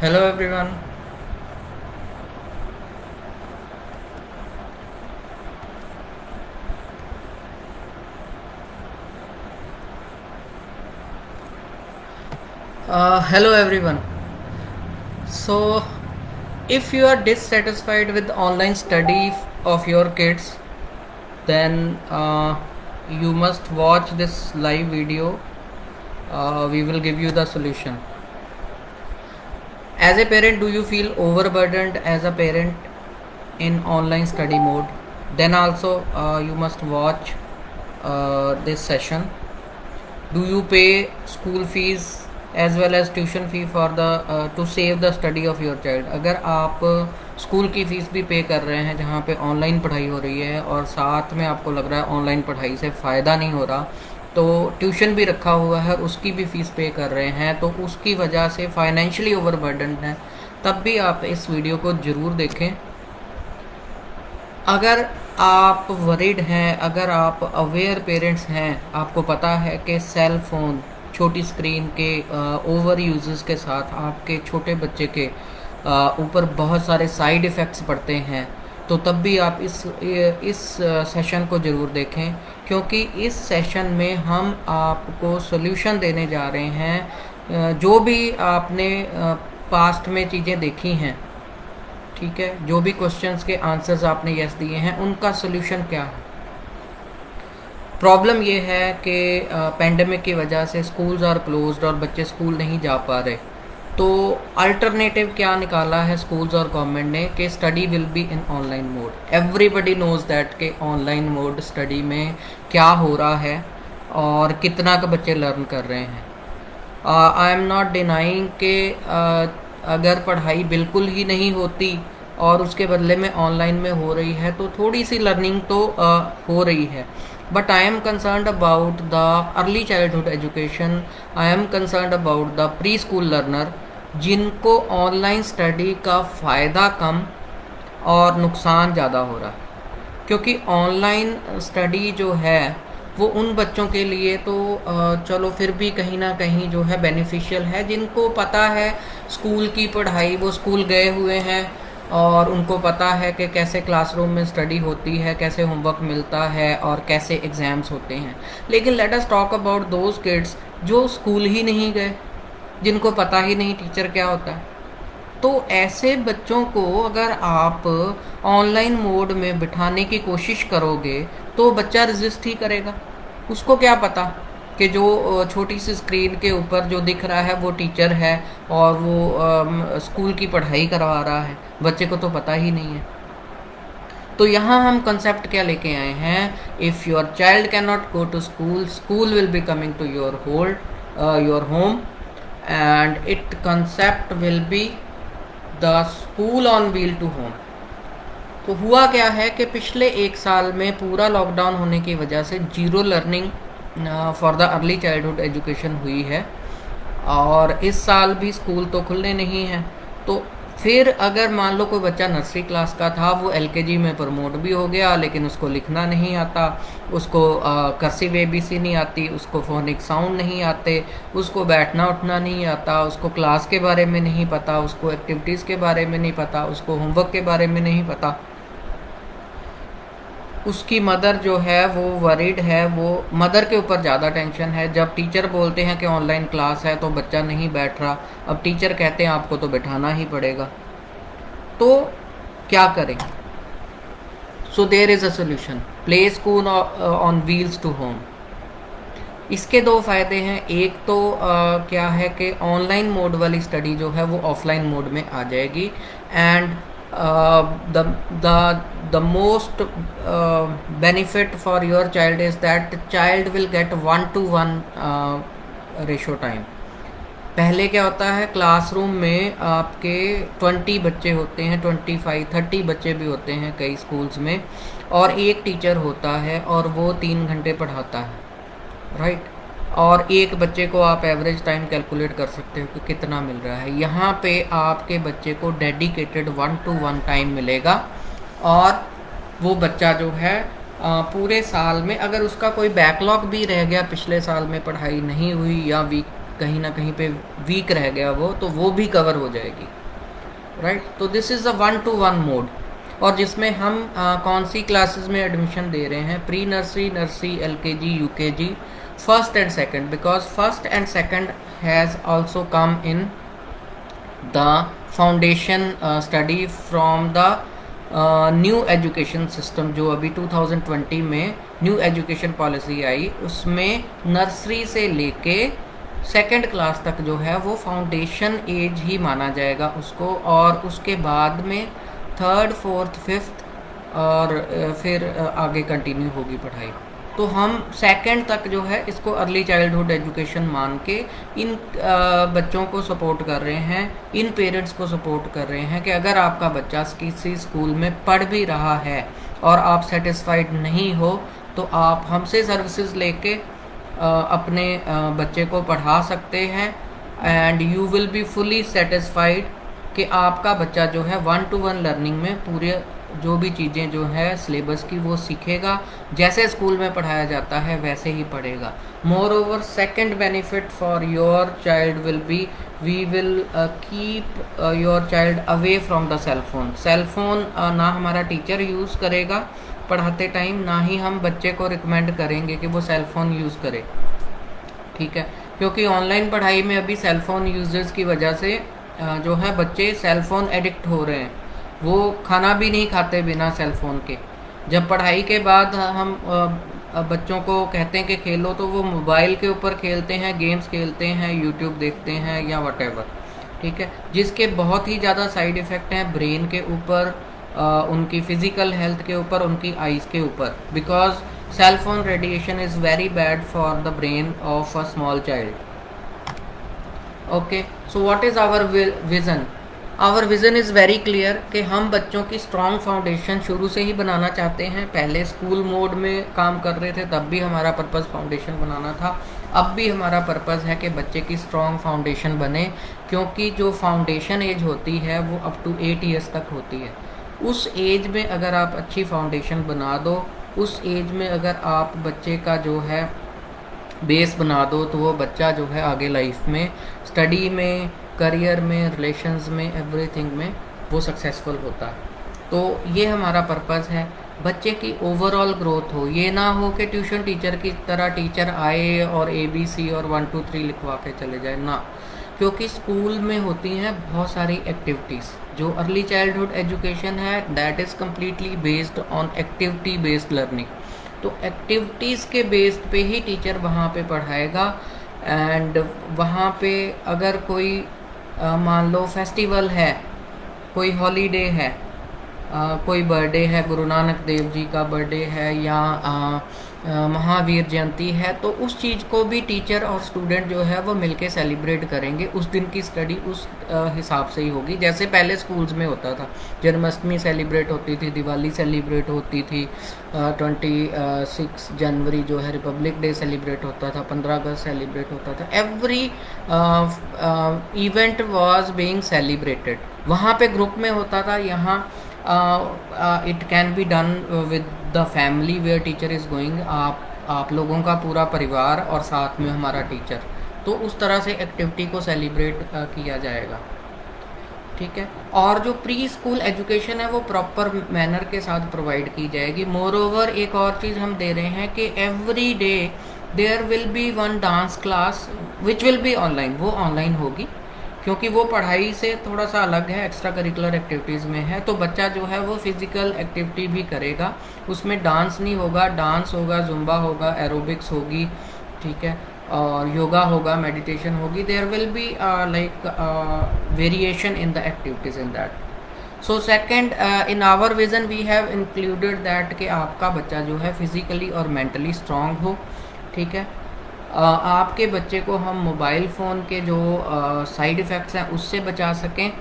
Hello everyone. Hello everyone. So, if you are dissatisfied with online study of your kids, then you must watch this live video. We will give you the solution. As a parent, do you feel overburdened as a parent in online study mode? Then also you must watch this session. Do you pay school fees as well as tuition fee for the to save the study of your child? अगर आप school की fees भी पे कर रहे हैं जहाँ पे ऑनलाइन पढ़ाई हो रही है और साथ में आपको लग रहा है ऑनलाइन पढ़ाई से फ़ायदा नहीं हो रहा, तो ट्यूशन भी रखा हुआ है, उसकी भी फ़ीस पे कर रहे हैं, तो उसकी वजह से फाइनेंशियली ओवरबर्डन है, तब भी आप इस वीडियो को ज़रूर देखें। अगर आप वरीड हैं, अगर आप अवेयर पेरेंट्स हैं, आपको पता है कि सेल फ़ोन, छोटी स्क्रीन के ओवर यूजेस के साथ आपके छोटे बच्चे के ऊपर बहुत सारे साइड इफ़ेक्ट्स पड़ते हैं, तो तब भी आप इस सेशन को ज़रूर देखें, क्योंकि इस सेशन में हम आपको सॉल्यूशन देने जा रहे हैं। जो भी आपने पास्ट में चीज़ें देखी हैं, ठीक है, जो भी क्वेश्चंस के आंसर्स आपने यस दिए हैं, उनका सोल्यूशन क्या है। प्रॉब्लम ये है कि पेंडेमिक की वजह से स्कूल्स आर क्लोज्ड और बच्चे स्कूल नहीं जा पा रहे, तो अल्टरनेटिव क्या निकाला है स्कूल्स और गवर्नमेंट ने कि study will be in online mode. Everybody nose that कि ऑनलाइन मोड स्टडी में क्या हो रहा है और कितना का बच्चे लर्न कर रहे हैं। आई एम नॉट डिनाइंग कि अगर पढ़ाई बिल्कुल ही नहीं होती और उसके बदले में ऑनलाइन में हो रही है तो थोड़ी सी लर्निंग तो हो रही है, but I am concerned about the early childhood education. I am concerned about the pre school learner, जिनको ऑनलाइन स्टडी का फ़ायदा कम और नुकसान ज़्यादा हो रहा है, क्योंकि ऑनलाइन स्टडी जो है वो उन बच्चों के लिए तो चलो फिर भी कहीं ना कहीं जो है बेनिफिशियल है, जिनको पता है स्कूल की पढ़ाई, वो स्कूल गए हुए हैं और उनको पता है कि कैसे क्लासरूम में स्टडी होती है, कैसे होमवर्क मिलता है और कैसे एग्ज़ाम्स होते हैं। लेकिन let us talk about those kids जो स्कूल ही नहीं गए, जिनको पता ही नहीं टीचर क्या होता है। तो ऐसे बच्चों को अगर आप ऑनलाइन मोड में बिठाने की कोशिश करोगे तो बच्चा रजिस्ट ही करेगा। उसको क्या पता कि जो छोटी सी स्क्रीन के ऊपर जो दिख रहा है वो टीचर है और वो स्कूल की पढ़ाई करवा रहा है, बच्चे को तो पता ही नहीं है। तो यहाँ हम कंसेप्ट क्या लेके आए हैं, if your child can not go to school, school will be coming to your home and it concept will be the school on wheel to home. तो हुआ क्या है कि पिछले एक साल में पूरा लॉकडाउन होने की वजह से zero learning for the early childhood education हुई है, और इस साल भी स्कूल तो खुलने नहीं हैं। तो फिर अगर मान लो कोई बच्चा नर्सरी क्लास का था, वो एलकेजी में प्रमोट भी हो गया, लेकिन उसको लिखना नहीं आता, उसको कर्सिव एबीसी नहीं आती, उसको फोनिक साउंड नहीं आते, उसको बैठना उठना नहीं आता, उसको क्लास के बारे में नहीं पता, उसको एक्टिविटीज़ के बारे में नहीं पता, उसको होमवर्क के बारे में नहीं पता। उसकी मदर जो है वो वरीड है, वो मदर के ऊपर ज़्यादा टेंशन है। जब टीचर बोलते हैं कि ऑनलाइन क्लास है तो बच्चा नहीं बैठ रहा, अब टीचर कहते हैं आपको तो बैठाना ही पड़ेगा, तो क्या करें। So there is a solution, play school on wheels to home. इसके दो फ़ायदे हैं। एक तो क्या है कि ऑनलाइन मोड वाली स्टडी जो है वो ऑफलाइन मोड में आ जाएगी, and the most benefit for your child is that child will get 1-to-1 ratio time. पहले क्या होता है, क्लासरूम में आपके 20 बच्चे होते हैं, 25-30 बच्चे भी होते हैं कई स्कूल्स में, और एक टीचर होता है और वो 3 घंटे पढ़ाता है, राइट। और एक बच्चे को आप एवरेज टाइम कैलकुलेट कर सकते हो कि कितना मिल रहा है। यहाँ पे आपके बच्चे को डेडिकेटेड 1-to-1 टाइम मिलेगा, और वो बच्चा जो है पूरे साल में अगर उसका कोई बैकलॉग भी रह गया, पिछले साल में पढ़ाई नहीं हुई या वीक कहीं ना कहीं पे वीक रह गया वो, तो वो भी कवर हो जाएगी, राइट। तो this is a 1-to-1 mode. और जिसमें हम कौन सी क्लासेस में एडमिशन दे रहे हैं, pre nursery, nursery, LKG, UKG, first and second, because first and second has also come in the foundation study from the new education system, जो अभी 2020 में न्यू एजुकेशन पॉलिसी आई, उसमें नर्सरी से लेके सेकंड क्लास तक जो है वो फाउंडेशन एज ही माना जाएगा उसको, और उसके बाद में थर्ड, फोर्थ, फिफ्थ और फिर आगे कंटिन्यू होगी पढ़ाई। तो हम सेकंड तक जो है इसको अर्ली चाइल्डहुड एजुकेशन मान के इन बच्चों को सपोर्ट कर रहे हैं, इन पेरेंट्स को सपोर्ट कर रहे हैं कि अगर आपका बच्चा किसी स्कूल में पढ़ भी रहा है और आप सेटिस्फाइड नहीं हो, तो आप हमसे सर्विसेज लेके अपने बच्चे को पढ़ा सकते हैं, and you will be fully satisfied कि आपका बच्चा जो है 1-to-1 लर्निंग में पूरे जो भी चीज़ें जो है सिलेबस की वो सीखेगा, जैसे स्कूल में पढ़ाया जाता है वैसे ही पढ़ेगा। Moreover, second benefit for your child will be, we will keep your child away from the cell phone. Cell phone ना हमारा टीचर यूज़ करेगा पढ़ाते टाइम, ना ही हम बच्चे को रिकमेंड करेंगे कि वो सेल फ़ोन यूज़ करे, ठीक है। क्योंकि ऑनलाइन पढ़ाई में अभी सेल फ़ोन यूजेस की वजह से जो है बच्चे सेल फ़ोन एडिक्ट हो रहे हैं, वो खाना भी नहीं खाते बिना सेल फ़ोन के। जब पढ़ाई के बाद हम बच्चों को कहते हैं कि खेलो, तो वो मोबाइल के ऊपर खेलते हैं, गेम्स खेलते हैं, यूट्यूब देखते हैं या वटेवर, ठीक है, जिसके बहुत ही ज़्यादा साइड इफ़ेक्ट हैं ब्रेन के ऊपर, उनकी फ़िज़िकल हेल्थ के ऊपर, उनकी आइज़ के ऊपर, because cell phone radiation is very bad for the brain of a small child. Okay, so what is our vision? Our vision is very clear कि हम बच्चों की स्ट्रॉन्ग फाउंडेशन शुरू से ही बनाना चाहते हैं। पहले स्कूल मोड में काम कर रहे थे, तब भी हमारा पर्पज़ फाउंडेशन बनाना था, अब भी हमारा पर्पज़ है कि बच्चे की स्ट्रॉन्ग फाउंडेशन बने, क्योंकि जो फाउंडेशन एज होती है वो अप टू 8 ईयर्स तक होती है। उस एज में अगर आप अच्छी फाउंडेशन बना दो, उस एज में अगर आप बच्चे का जो है बेस बना दो, तो वो बच्चा जो है आगे लाइफ में, स्टडी में, करियर में, रिलेशंस में, एवरीथिंग में वो सक्सेसफुल होता है। तो ये हमारा पर्पज़ है, बच्चे की ओवरऑल ग्रोथ हो। ये ना हो कि ट्यूशन टीचर की तरह टीचर आए और ABC और 1 2 3 लिखवा के चले जाए ना, क्योंकि स्कूल में होती हैं बहुत सारी एक्टिविटीज़। जो अर्ली चाइल्डहुड एजुकेशन है that is completely based on activity based learning. तो एक्टिविटीज़ के बेस्ड पे ही टीचर वहाँ पे पढ़ाएगा, एंड वहाँ पे अगर कोई मान लो फेस्टिवल है, कोई हॉलीडे है, कोई बर्थडे है, गुरु नानक देव जी का बर्थडे है या महावीर जयंती है, तो उस चीज़ को भी टीचर और स्टूडेंट जो है वो मिलके सेलिब्रेट करेंगे। उस दिन की स्टडी उस हिसाब से ही होगी, जैसे पहले स्कूल्स में होता था। जन्माष्टमी सेलिब्रेट होती थी, दिवाली सेलिब्रेट होती थी, 26 जनवरी जो है रिपब्लिक डे सेलिब्रेट होता था, 15 अगस्त सेलिब्रेट होता था। Every event was being celebrated. वहाँ पे ग्रुप में होता था, यहाँ it can be done with the family where teacher is going. आप लोगों का पूरा परिवार और साथ में हमारा टीचर, तो उस तरह से एक्टिविटी को सेलिब्रेट किया जाएगा, ठीक है। और जो प्री स्कूल एजुकेशन है वो प्रॉपर मैनर के साथ प्रोवाइड की जाएगी। मोर ओवर एक और चीज़ हम दे रहे हैं कि every day there will be 1 dance class which will be online. वो ऑनलाइन होगी क्योंकि वो पढ़ाई से थोड़ा सा अलग है, एक्स्ट्रा करिकुलर एक्टिविटीज़ में है। तो बच्चा जो है वो फिज़िकल एक्टिविटी भी करेगा, उसमें डांस नहीं होगा, डांस होगा, जुम्बा होगा, एरोबिक्स होगी, ठीक है, और योगा होगा, मेडिटेशन होगी। There will be like variation in the activities in that. So second, in our vision we have included that कि आपका बच्चा जो है फिज़िकली और मेंटली स्ट्रॉन्ग हो, ठीक है। आपके बच्चे को हम मोबाइल फ़ोन के जो साइड इफ़ेक्ट्स हैं उससे बचा सकें,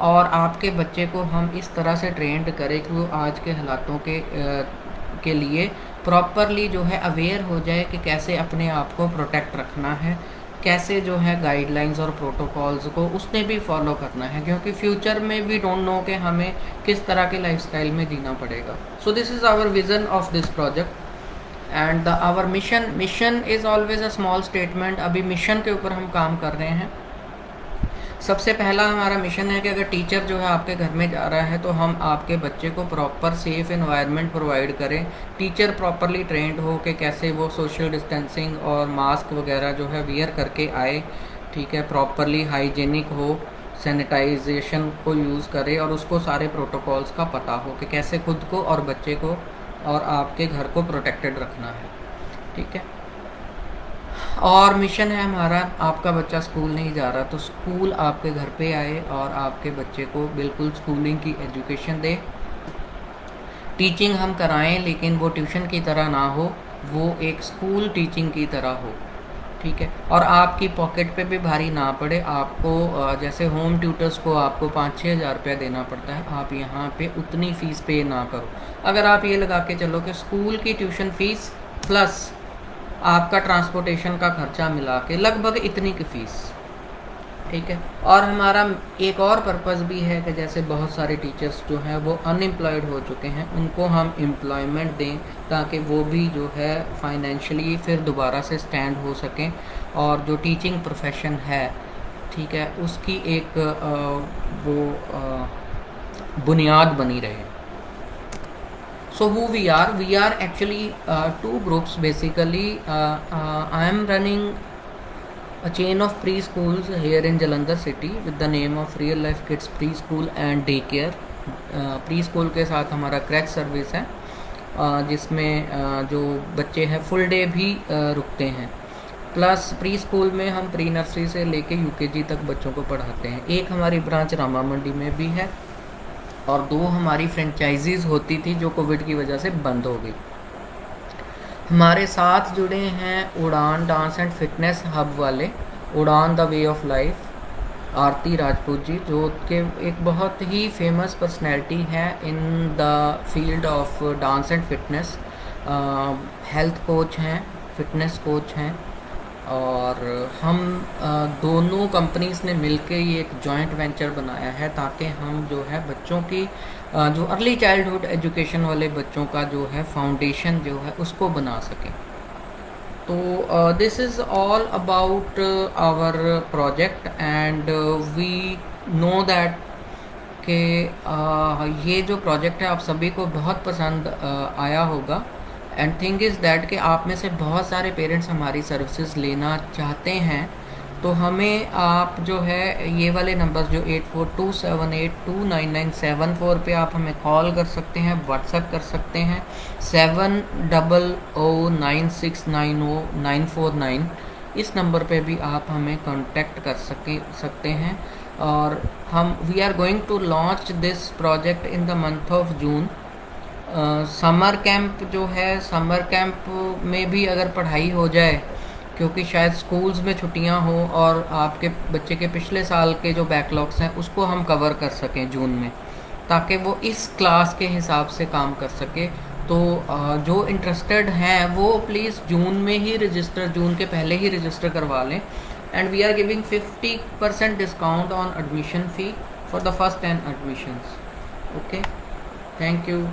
और आपके बच्चे को हम इस तरह से ट्रेंड करें कि वो आज के हालातों के लिए प्रॉपरली जो है अवेयर हो जाए कि कैसे अपने आप को प्रोटेक्ट रखना है, कैसे जो है गाइडलाइंस और प्रोटोकॉल्स को उसने भी फॉलो करना है, क्योंकि फ्यूचर में वी डोंट नो कि हमें किस तरह के लाइफस्टाइल में जीना पड़ेगा। So this is our vision of this project. And the our mission is always a small statement. अभी मिशन के ऊपर हम काम कर रहे हैं। सबसे पहला हमारा मिशन है कि अगर टीचर जो है आपके घर में जा रहा है तो हम आपके बच्चे को प्रॉपर सेफ एनवायरनमेंट प्रोवाइड करें। टीचर प्रॉपरली ट्रेंड हो कि कैसे वो सोशल डिस्टेंसिंग और मास्क वगैरह जो है वियर करके आए, ठीक है, प्रॉपरली हाइजीनिक हो, सैनिटाइजेशन को यूज़ करे और उसको सारे प्रोटोकॉल्स का पता हो कि कैसे खुद को और बच्चे को और आपके घर को प्रोटेक्टेड रखना है, ठीक है। और मिशन है हमारा, आपका बच्चा स्कूल नहीं जा रहा तो स्कूल आपके घर पे आए और आपके बच्चे को बिल्कुल स्कूलिंग की एजुकेशन दे। टीचिंग हम कराएं लेकिन वो ट्यूशन की तरह ना हो, वो एक स्कूल टीचिंग की तरह हो, ठीक है। और आपकी पॉकेट पे भी भारी ना पड़े। आपको जैसे होम ट्यूटर्स को आपको 5-6 हज़ार रुपया देना पड़ता है, आप यहाँ पे उतनी फ़ीस पे ना करो। अगर आप ये लगा के चलो कि स्कूल की ट्यूशन फ़ीस प्लस आपका ट्रांसपोर्टेशन का खर्चा मिला के लगभग इतनी की फ़ीस, ठीक है। और हमारा एक और पर्पज़ भी है कि जैसे बहुत सारे टीचर्स जो हैं वो अनएम्प्लॉयड हो चुके हैं, उनको हम एम्प्लॉयमेंट दें ताकि वो भी जो है फाइनेंशियली फिर दोबारा से स्टैंड हो सकें और जो टीचिंग प्रोफेशन है, ठीक है, उसकी एक बुनियाद बनी रहे। So who we are actually two groups basically. I am running a chain of preschools here in Jalandhar city with the name of Real Life Kids Preschool and Daycare. Pre-school के साथ हमारा क्रैच सर्विस है, जिसमें जो बच्चे हैं full day भी रुकते हैं। प्लस प्री स्कूल में हम प्री नर्सरी से लेके यूकेजी तक बच्चों को पढ़ाते हैं। एक हमारी ब्रांच रामा मंडी में भी है और 2 हमारी फ्रेंचाइजीज़ होती थी जो कोविड की वजह से बंद हो गई। हमारे साथ जुड़े हैं उड़ान डांस एंड फिटनेस हब वाले, उड़ान द वे ऑफ लाइफ, आरती राजपूत जी, जो कि एक बहुत ही फेमस पर्सनैलिटी है in the field of dance and fitness. Health coach हैं, फिटनेस कोच हैं और हम दोनों कंपनीज़ ने मिलके ये एक जॉइंट वेंचर बनाया है ताकि हम जो है बच्चों की जो अर्ली चाइल्डहुड एजुकेशन वाले बच्चों का जो है फाउंडेशन जो है उसको बना सकें। तो this is all about our project and we know that कि ये जो प्रोजेक्ट है आप सभी को बहुत पसंद आया होगा। एंड थिंग इज़ दैट कि आप में से बहुत सारे पेरेंट्स हमारी सर्विसेज लेना चाहते हैं, तो हमें आप जो है ये वाले नंबर जो 8427829974 पे आप हमें कॉल कर सकते हैं, व्हाट्सएप कर सकते हैं 7009690949। इस नंबर पे भी आप हमें कांटेक्ट कर सकते हैं। और हम we are going to launch this project in the month of June. Summer camp जो है, समर कैंप में भी अगर पढ़ाई हो जाए, क्योंकि शायद स्कूल्स में छुट्टियां हो और आपके बच्चे के पिछले साल के जो बैकलॉग्स हैं उसको हम कवर कर सकें जून में, ताकि वो इस क्लास के हिसाब से काम कर सके। तो जो इंटरेस्टेड हैं वो प्लीज़ जून में ही रजिस्टर, जून के पहले ही रजिस्टर करवा लें। And we are giving 50% discount on admission fee for the first 10 admissions. Okay, thank you.